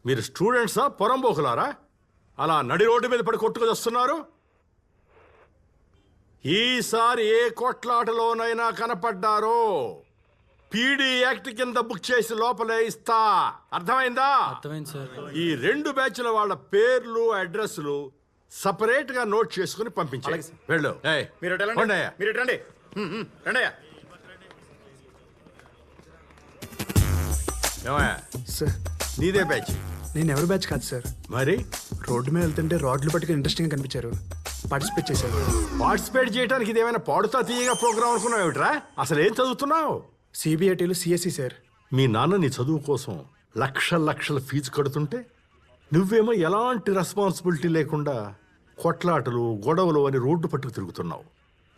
మీరు స్టూడెంట్సా పొరంబోకులారా? అలా నడి రోడ్డు మీద పడి కొట్టుకు వస్తున్నారు. ఈసారి ఏ కొట్లాటలోనైనా కనపడ్డారో పీడీ యాక్ట్ కింద బుక్ చేసి లోపలే ఇస్తా. అర్థమైందా? అర్థమైంది సార్. ఈ 2 బ్యాచ్ల వాళ్ళ పేర్లు అడ్రస్లు సపరేట్ గా నోట్ చేసుకుని పంపించాలి. వెళ్ళు. మీరు రండి. సార్ నీదే బ్యాచ్? నేను ఎవరి బ్యాచ్ కాదు సార్. మరి రోడ్డు మీద వెళ్తుంటే రాడ్లు పట్టుకుని ఇంట్రెస్టింగ్ గా కనిపించారు, పార్టిసిపేట్ చేశారు. పార్టిసిపేట్ చేయడానికి ఇది ఏమైనా పాడుతా తీయగా ప్రోగ్రామ్ అనుకున్నావు ఏమిట్రా? అసలు ఏం చదువుతున్నావు? సిబిఐటీలు సిఎస్సి సార్. మీ నాన్న నీ చదువు కోసం లక్షల ఫీజు కడుతుంటే నువ్వేమో ఎలాంటి రెస్పాన్సిబిలిటీ లేకుండా కొట్లాటలు గొడవలు అని రోడ్డు పట్టుకు తిరుగుతున్నావు.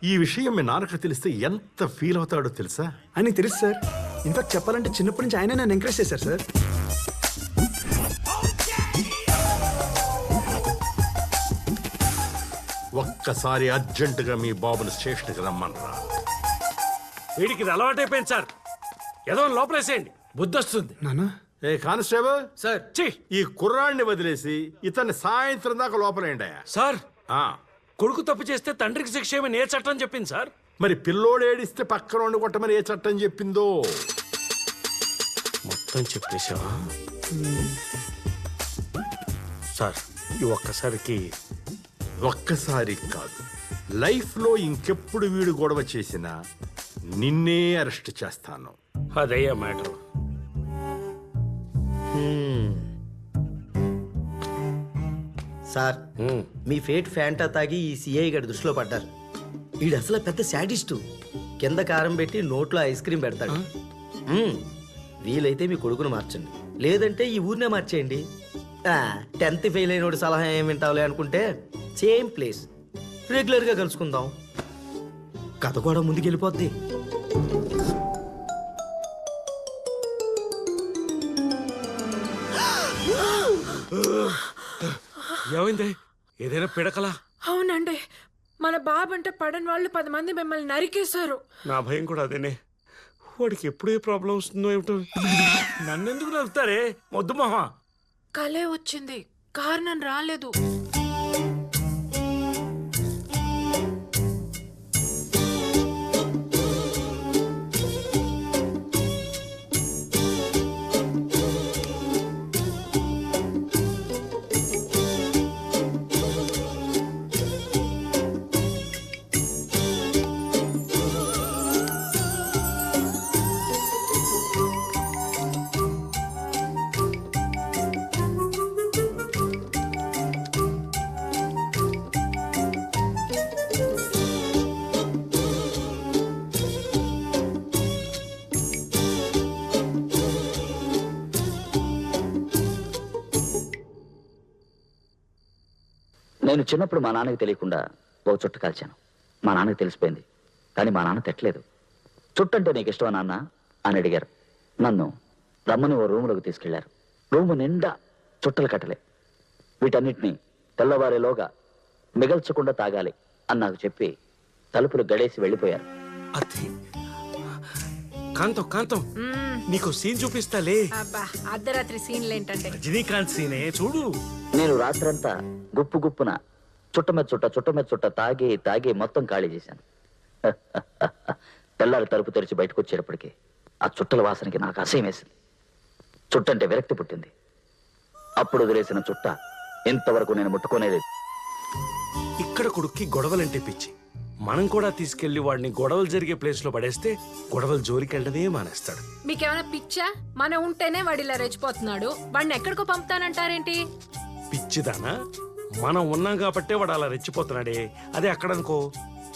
ఈ విషయం మీ నాన్నకు తెలిస్తే ఎంత ఫీల్ అవుతాడో తెలుసా? అని తెలుసు సార్. ఇన్ఫాక్ట్ చెప్పాలంటే చిన్నప్పటి నుంచి ఆయన నన్ను ఎంకరేజ్ చేశారు సార్. ఒక్కసారి అర్జెంటుగా మీ బాబుని స్టేషన్కి రమ్మనరా. వీడికి ఇది అలవాటైపోయింది సార్. ఏదో లోపలేసేయండి, బుద్ధి వస్తుంది. నానా ఏ కానిస్టేబుల్ సార్ ఛీ ఈ కుర్రాడిని వదిలేసి ఇతన్ని సాయంత్రం దాకా లోపలేండి. సార్, ఆ కొడుకు తప్పు చేస్తే తండ్రికి శిక్ష ఏమని ఏ చట్టం చెప్పింది సార్? మరి పిల్లోడు ఏడిస్తే పక్కన వండి కొట్టమని ఏ చట్టం చెప్పిందో? మొత్తం చెప్పేశావా సార్? ఈ ఒక్కసారి కాదు, లైఫ్లో ఇంకెప్పుడు వీడు గొడవ చేసినా నిన్నే అరెస్ట్ చేస్తాను. అదయ్యా మ్యాటర్. సార్, మీ ఫేట్ ఫ్యాంటా తాగి ఈ సిఐ గారి దృష్టిలో పడ్డారు. వీడు అసలు పెద్ద శాడిస్టు. కింద కారం పెట్టి నోట్లో ఐస్ క్రీమ్ పెడతాడు. వీలైతే మీ కొడుకును మార్చండి, లేదంటే ఈ ఊరినే మార్చేయండి. 10th ఫెయిల్ అయినోడు సలహా ఏం వింటావులే అనుకుంటే సేమ్ ప్లేస్ రెగ్యులర్గా కలుసుకుందాం. కథ కూడా ముందుకెళ్ళిపోద్ది. ఏమైంది? ఏదైనా పిడకలా? అవునండి, మన బాబంటే పడని వాళ్ళు 10 మంది మిమ్మల్ని నరికేశారు. నా భయం కూడా అదేనే. వాడికి ఎప్పుడు ఏ ప్రాబ్లం వస్తుందో ఏమిటో. నన్నెందుకు నవ్వుతారే మొద్దు మొహ? కలే వచ్చింది, కారణం రాలేదు. నేను చిన్నప్పుడు మా నాన్నకి తెలియకుండా ఓ చుట్ట కాల్చాను. మా నాన్నకి తెలిసిపోయింది, కానీ మా నాన్న తిట్టలేదు. చుట్టంటే నీకు ఇష్టమా నాన్న అని అడిగారు. నన్ను రమ్మని ఓ రూములోకి తీసుకెళ్లారు. రూము నిండా చుట్టలు కట్టలే. వీటన్నిటినీ తెల్లవారేలోగా మిగల్చకుండా తాగాలి అని నాకు చెప్పి తలుపులు గడేసి వెళ్ళిపోయారు. కాంతం కాంతం, నీకు సీన్ చూపిస్తాలే. అర్ధరాత్రి సీన్లు ఏంటంటే రజనీకాంత్ సీనే చూడు. నేను రాత్రంతా గుప్పున చుట్ట మీద చుట్ట తాగి మొత్తం ఖాళీ చేశాను. తెల్లారి తలుపు తెరిచి బయటకు వచ్చేటప్పటికి ఆ చుట్టల వాసనకి నాకు అసహ్యం వేసింది. చుట్టంటే విరక్తి పుట్టింది. అప్పుడు వదిలేసిన చుట్ట ఇంతవరకు నేను ముట్టుకోనేది. ఇక్కడ కొడుక్కి గొడవలంటే పిచ్చి. మనం కూడా తీసుకెళ్లి వాడిని గొడవలు జరిగే ప్లేస్ లో పడేస్తే గొడవలు జోలికెళ్ళడమే మానేస్తాడు. మీకేమైనా పిచ్చా? మనం ఉంటేనే వాడు ఇలా రెచ్చిపోతున్నాడు. వాడిని ఎక్కడికో పంపుతానంటారేంటి? పిచ్చిదానా? మనం ఉన్నాం కాబట్టే వాడు అలా రెచ్చిపోతున్నాడే. అదే అక్కడనుకో,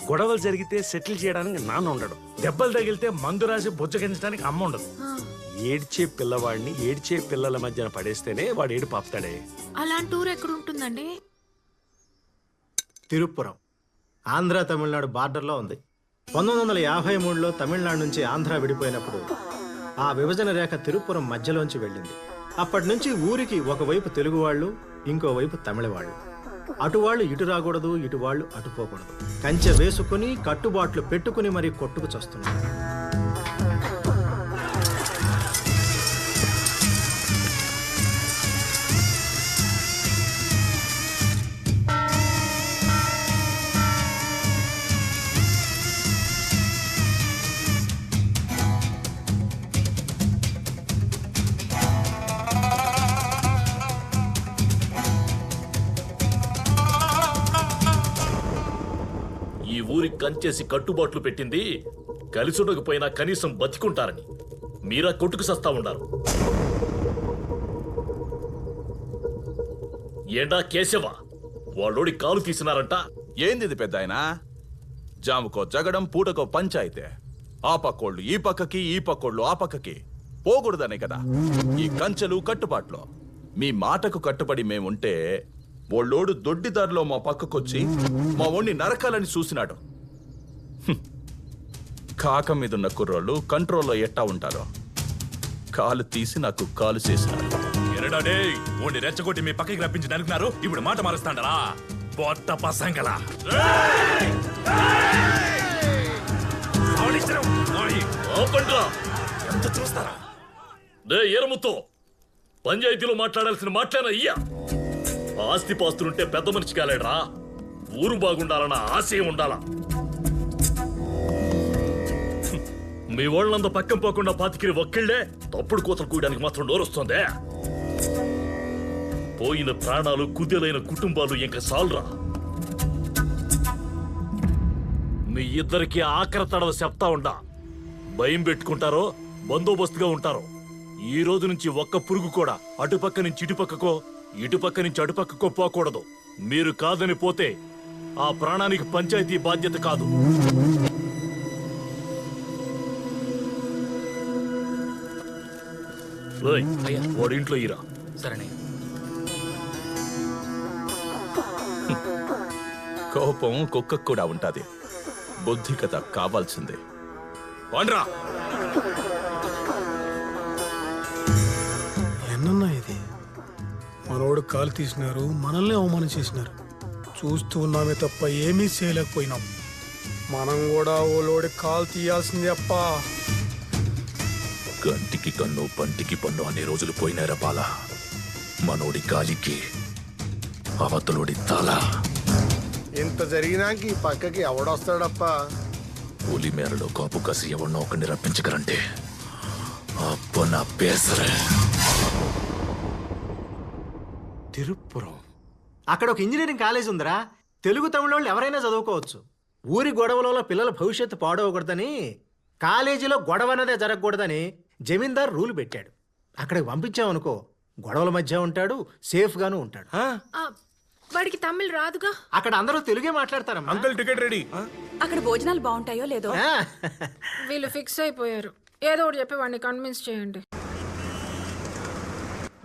గొడవలు జరిగితే సెటిల్ చేయడానికి నాన్న ఉండడు, దెబ్బలు తగిలితే మందు రాసి బుజ్జగించడానికి అమ్మ ఉండదు. ఏడ్చే పిల్లవాడిని ఏడ్చే పిల్లల మధ్యన పడేస్తేనే వాడు ఏడు పాపుతాడే. అలాంటి ఊరు ఎక్కడ ఉంటుందండి? తిరుపురం, ఆంధ్ర తమిళనాడు బార్డర్లో ఉంది. 1953లో తమిళనాడు నుంచి ఆంధ్ర విడిపోయినప్పుడు ఆ విభజన రేఖ తిరుపురం మధ్యలోంచి వెళ్ళింది. అప్పటి నుంచి ఊరికి ఒకవైపు తెలుగు వాళ్ళు, ఇంకోవైపు తమిళ వాళ్ళు. అటువాళ్ళు ఇటు రాకూడదు, ఇటువాళ్ళు అటుపోకూడదు. కంచె వేసుకుని కట్టుబాట్లు పెట్టుకుని మరీ కొట్టుకు చస్తున్నారు. కంచేసి కట్టుబాట్లు పెట్టింది కలిసి ఉండకపోయినా కనీసం బతికుంటారని. మీరా కొట్టుకు సస్తా ఉండారు. ఏండా కేశవ, వాళ్ళోడి కాలు తీసినారంట. ఏంది పెద్దాయనా? జాముకో జగడం, పూటకో పంచాయితే. ఆ పక్కోళ్ళు ఈ పక్కకి, ఈ పక్కోళ్ళు ఆ పక్కకి పోకూడదనే కదా ఈ కంచెలు కట్టుబాట్లు. మీ మాటకు కట్టుబడి మేముంటే వాళ్ళోడు దొడ్డిదారిలో మా పక్కకొచ్చి మా ఓణ్ణి నరకాలని చూసినాడు. కాక మీదున్న కుర్రోళ్ళు కంట్రోల్లో ఎట్టా ఉంటారో కాలు తీసి నాకు కాలు చేసినారు. ఎరడాడే ఓడి రెచ్చగొట్టి మీ పక్కకి రప్పించి నరుకున్నారు. ఇప్పుడు మాట మారుస్తాండరా పొట్ట పసంగల. ఎంత చూస్తారా? రే ఎరముతో, పంచాయతీలో మాట్లాడాల్సిన మాట్లాడిన అయ్యా. ఆస్తిపాస్తులుంటే పెద్ద మనిషి కాలేడరా. ఊరు బాగుండాలన్న ఆశయం ఉండాలా. మీ వాళ్ళంతా పక్కన పోకుండా పాతికిరి ఒక్కిళ్లే తప్పుడు కోతలు కూయడానికి మాత్రం నోరొస్తుందే. పోయిన ప్రాణాలు, కుదేలైన కుటుంబాలు ఇంకా సాల్రా. మీ ఇద్దరికి ఆఖరి తడవ చెప్తా ఉండా. భయం పెట్టుకుంటారో బందోబస్తుగా ఉంటారో. ఈ రోజు నుంచి ఒక్క పురుగు కూడా అటుపక్క నుంచి ఇటుపక్కకో, ఇటుపక్క నుంచి అటుపక్కకో పోకూడదు. మీరు కాదని పోతే ఆ ప్రాణానికి పంచాయతీ బాధ్యత కాదు. వాడి ఇంట్లో ఇరా. సరేనే. కోపం కుక్కకు కూడా ఉంటాది. బుద్ధి కదా కావాల్సిందే. వండ్రా. ఎన్నన్నా ఇది? మనోడు కాలు తీసినారు, మనల్ని అవమానం చేసినారు. చూస్తూ ఉన్నామే తప్ప ఏమీ చేయలేకపోయినాం. మనం కూడా ఓలోడి కాలు తీయాల్సిందే అప్ప. కంటికి కన్ను, పంటికి పన్ను అనే రోజులు పోయినారా బాల? మనోడి గాలికి అవతలోడి తల. ఇంత జరిగినాక ఈ పక్కకి ఎవడొస్తాడప్ప? కూలి మేరలో కాపు కసి ఎవరినో ఒకరిని రప్పించగలంటే అప్ప నా పేసరే. తిరుపురం. అక్కడ ఒక ఇంజనీరింగ్ కాలేజ్ ఉందిరా. తెలుగు తమిళ వాళ్ళు ఎవరైనా చదువుకోవచ్చు. ఊరి గొడవలలో పిల్లల భవిష్యత్తు పాడవకూడదని, కాలేజీలో గొడవ అన్నదే జరగకూడదని జమీందార్ రూల్ పెట్టాడు. అక్కడికి పంపించామనుకో, గొడవల మధ్య ఉంటాడు, సేఫ్ గాను ఉంటాడు. ఆ, వాడికి తమిళ్ రాదుగా. అక్కడ అందరూ తెలుగే మాట్లాడతారమ్మా. Uncle ticket ready. అక్కడ భోజనాలు బాగుంటాయో లేదో. ఆ, వీళ్ళు ఫిక్స్ అయిపోయారు. ఏదో ఒకటి చెప్పి వాడిని కన్విన్స్ చేయండి.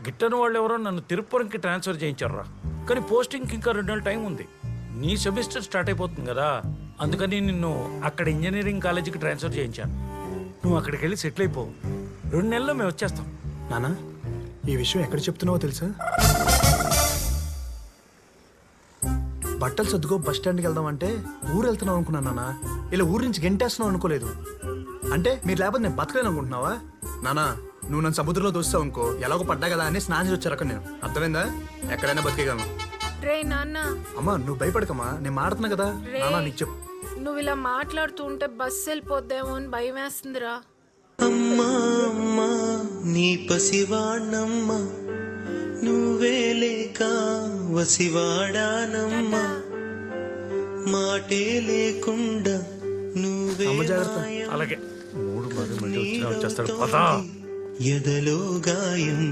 గిట్టని వాళ్ళు ఎవరో నన్ను తిరుపురంకి ట్రాన్స్ఫర్ చేయించారురా. కానీ పోస్టింగ్కి ఇంకా 2 నెలలు టైం ఉంది. నీ సెమిస్టర్ స్టార్ట్ అయిపోతుంది కదా, అందుకని నిన్ను అక్కడ ఇంజనీరింగ్ కాలేజీకి ట్రాన్స్ఫర్ చేయించాను. నువ్వు అక్కడికి వెళ్ళి సెటిల్ అయిపో. 2 నెలల్లో మేము వచ్చేస్తాం. నానా, ఈ విషయం ఎక్కడ చెప్తున్నావో తెలుసా? బట్టలు సర్దుకో బస్ స్టాండ్కి వెళ్దాం అంటే ఊరు వెళ్తున్నావు అనుకున్నాను నాన్న. ఇలా ఊరు నుంచి గెంటేస్తున్నావు అనుకోలేదు. అంటే మీరు లేకపోతే నేను బతకలేను అనుకుంటున్నావా? నానా, నువ్వు నన్ను సముద్రంలో దోస్తావు అనుకో, ఎలాగో పడ్డా కదా అని స్నానం చేసి వచ్చారు అక్కడ. నేను అర్థమైందా? ఎక్కడైనా బతికేగాను. రే నాన్న, అమ్మా నువ్వు భయపడకమ్మా, నేను మాడుతున్నా కదా. నానా నీకు చెప్పు. నువ్వు ఇలా మాట్లాడుతూ ఉంటే బస్సు వెళ్ళిపోద్దేమో అని భయం వేస్తుందిరా. అమ్మా అమ్మా నీ పసివాణమ్మ, నువ్వే లేక వసివాడానమ్మా, మాటే లేకుండా నువ్వే అలాగే 3 మంది వచ్చేస్తాడు. పదా ఎదలో గాయం